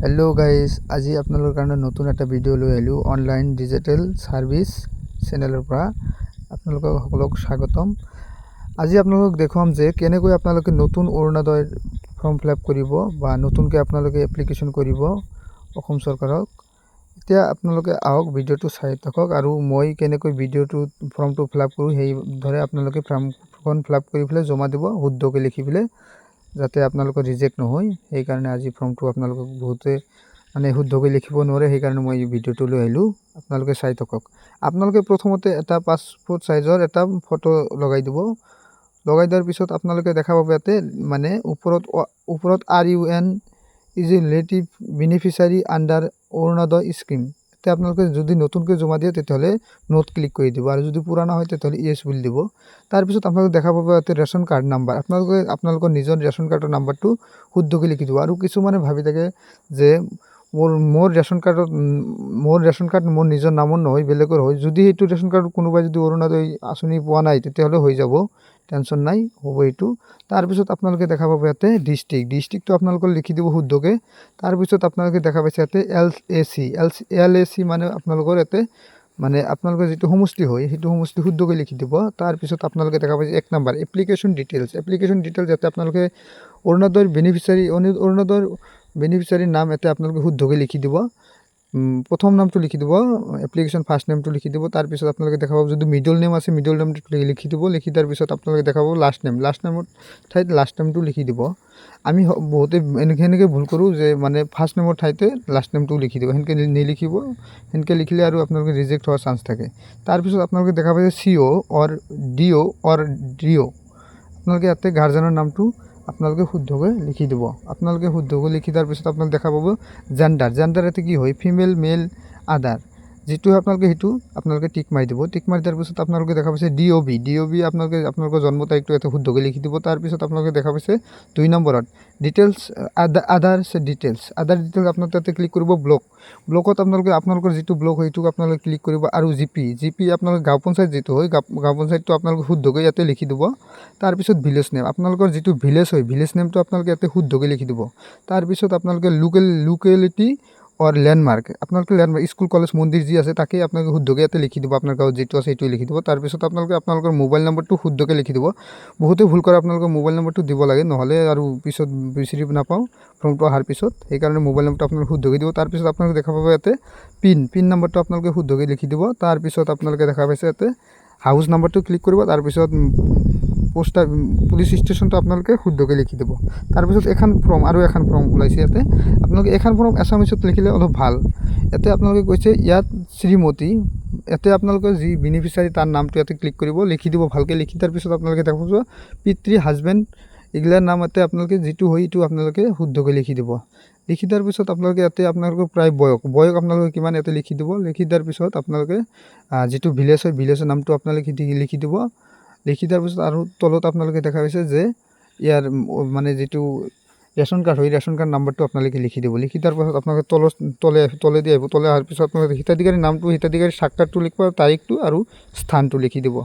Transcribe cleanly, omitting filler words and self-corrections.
Hello guys, आज आपनलोर कारण नतुन एटा video লৈ আহিলো অনলাइन डिजिटल सार्विस चेनेलर পৰা आपनलोक সকলক স্বাগতম। আজি आपनलोक দেখুৱাম যে কেনেকৈ आपनलोকে নতুন অৰুণোদয় ফৰ্ম ফিল আপ কৰিব বা নতুনকৈ आपनलोके এপ্লিকেশন কৰিব অসম চৰকাৰক। এতিয়া आपनलोके আহক ভিডিওটো চাই থাকক আৰু মই কেনেকৈ ভিডিওটো ফৰ্মটো ফিল আপ কৰো সেই ধৰে आपनलोके ফৰ্ম ফিল আপ কৰি ফেলে জমা দিব শুদ্ধকৈ লিখি ফেলে যাতে आपनलोকৰ ৰিজেক্ট নহয়। এই কাৰণে আজি ফৰ্মটো आपनलोকক বহুতে মানে শুদ্ধকৈ লিখিব নোৱাৰে, সেই কাৰণে মই এই ভিডিওটো লৈ আহিলো। आपनलोके চাই থাকক। आपनलोके প্ৰথমতে এটা পাসপোৰ্ট সাইজৰ এটা ফটো লগাই দিব। লগাই দিয়াৰ পিছত आपनलोके দেখা পাব ইয়াতে মানে ওপৰত RUN is a relative beneficiary under Arunodoi scheme. তে आपनलोके যদি নতুনকৈ জমা দিয়ে তেতিয়াহলে নোট ক্লিক কৰি দিব, আৰু যদি পুৰানা হয় তেতিয়াহলে ইয়েস বুলি দিব। তাৰ পিছত आपनलोके দেখা পাব ইয়াতে ৰেশন কাৰ্ড নাম্বাৰ। आपनलोকৰ নিজৰ ৰেশন কাৰ্ডৰ নাম্বাৰটো শুদ্ধকৈ লিখি দিব। আৰু কিছুমানে ভাবি থাকে যে মোৰ ৰেশন কাৰ্ড মোৰ নিজৰ নামৰ নহয়, বেলেগৰ হয়। যদি এইটো ৰেশন কাৰ্ড কোনোবাই যদি অৰুণোদয় আঁচনি পোৱা নাই তেতিয়াহলে হৈ যাব, টেনশন নাই, হ'ব এইটো। তাৰ পিছত आपनलोके দেখা পাব ইয়াতে ডিস্ট্ৰিক্টটো आपनलोকে লিখি দিব শুদ্ধকৈ। তাৰ পিছত आपनलोके দেখা পাইছে ইয়াতে LAC মানে आपनलोকৰ ইয়াতে মানে आपनलोকৰ যেটো সমষ্টি হয় সেইটো সমষ্টি শুদ্ধকৈ লিখি দিব। তাৰ পিছত आपनलोके দেখা পাইছে 1 নম্বৰ এপ্লিকেশন ডিটেইলছ যাতে आपनलोके অৰুণোদয়ৰ বেনিফিচিয়াৰী নাম এতে आपनलोके শুদ্ধকৈ লিখি দিব। প্ৰথম নামটো লিখি দিব, এপ্লিকেশন ফাৰ্স্ট নেমটো লিখি দিব। তাৰ পিছত आपनलोके দেখা পাব যদি মিডল নেম আছে মিডল নেমটো লিখি দিব। লিখি তাৰ পিছত आपनलोके দেখা পাব লাস্ট নেমৰ ঠাইত লাস্ট নেমটো লিখি দিব। আমি বহুতে এনেকে ভুল কৰো যে মানে ফাৰ্স্ট নেমৰ ঠাইতে লাস্ট নেমটো লিখি দিব, হেনকে নিলিখিব। হেনকে লিখিলে আৰু आपनलोके ৰিজেক্ট হোৱাৰ চান্স থাকে। তাৰ পিছত आपनलोके দেখা পাইছে CO অৰ DO आपनलोके ইয়াতে গাৰ্জেনৰ নামটো आपनलोके শুদ্ধকৈ লিখি দিব। आपनलोके শুদ্ধকৈ লিখি তাৰ পিছত आपनलोके দেখা পাব জেন্ডাৰ এতে কি হয় ফিমেল মেল আদাৰ, যেটো आपनलोके হেতু आपनलोके টিক মাৰি দিব। টিক মাৰি তাৰ পিছত आपनलोके দেখা পাইছে DOB आपनलोকৰ জন্ম তাৰিখটো এতে শুদ্ধকৈ লিখি দিব। তাৰ পিছত आपनलोके দেখা পাইছে 2 নম্বৰত ডিটেইলছ আদাৰ ডিটেইলছ आपनलोके তাতে ক্লিক কৰিব। ব্লকত आपनलोকৰ যেটো ব্লক হয় হেতুক आपनलोके ক্লিক কৰিব। আৰু জিপি आपनलोके গাঁও পঞ্চায়ত যেটো হয় গাঁও পঞ্চায়তটো आपनलोके শুদ্ধকৈ ইয়াতে লিখি দিব। তাৰ পিছত ভিলেজ নেম आपनलोকৰ যেটো ভিলেজ হয় ভিলেজ নেমটো आपनलोके ইয়াতে শুদ্ধকৈ লিখি দিব। তাৰ পিছত आपनलोके লোকেলিটি और लैंडमार्क आपनलोके लैंडमार्क स्कूल कलेज मंदिर जी আছে তাকে आपनलोके শুদ্ধকৈ ইয়াতে লিখি দিব। আপনার গাঁও যেটো আছে এইটো লিখি দিব। তাৰ পিছত आपनलोকৰ মোবাইল নম্বৰটো শুদ্ধকৈ লিখি দিব। বহুতে ভুল কৰে, आपनलोকৰ মোবাইল নম্বৰটো দিব লাগে, নহলে আৰু পিছত বিচাৰি নাপাও ফৰ্মটো আহাৰ পিছত। এই কাৰণে মোবাইল নম্বৰটো आपनलोকে শুদ্ধকৈ দিব। তাৰ পিছত आपनलोকে দেখা পাব ইয়াতে পিন নম্বৰটো आपनलोके শুদ্ধকৈ লিখি দিব। তাৰ পিছত आपनलोके দেখা পাইছে ইয়াতে হাউস নম্বৰটো ক্লিক কৰিব। তাৰ পিছত পুলিশ স্টেশনটো आपनलोके শুদ্ধকৈ লিখি দিব। তাৰ পিছত এখন ফৰ্ম ওলাইছে ইয়াতে आपनलोके এখন ফৰ্ম এছামিছত লিখিলে অলপ ভাল। ইয়াতে आपनलोके কৈছে ইয়াত শ্ৰীমতী, ইয়াতে आपनलोके যি বেনিফিচিয়াৰী তাৰ নামটো ইয়াতে ক্লিক কৰিব, লিখি দিব ভালকৈ। লিখি তাৰ পিছত आपनलोके দেখা পাব পিতৃ হাজবেণ্ড এগলাৰ নাম ইয়াতে आपनलोके যেটো হয় এইটো आपनलोके শুদ্ধকৈ লিখি দিব। লিখি তাৰ পিছত आपनलोके ইয়াতে आपनलोকৰ প্ৰায় বয়স आपनलोके কিমান ইয়াতে লিখি দিব। লিখি তাৰ পিছত आपनलोके যেটো ভিলেজ হয় ভিলেজৰ নামটো आपनलोके লিখি দিব। লিখি তাৰ পিছত আৰু তলত आपनलोके দেখা পাইছে যে ইয়াৰ মানে যেটো ৰেশন কাৰ্ড হয় ৰেশন কাৰ্ড নাম্বাৰটো आपनलोके লিখি দিব। লিখি তাৰ পিছত आपनलोके তলে দি আহিব। তলে অহাৰ পিছত आपनलोके হিতাধিকাৰী নামটো হিতাধিকাৰী সাক্ষাৎটো লিখিব, তাৰিখটো আৰু স্থানটো লিখি দিব।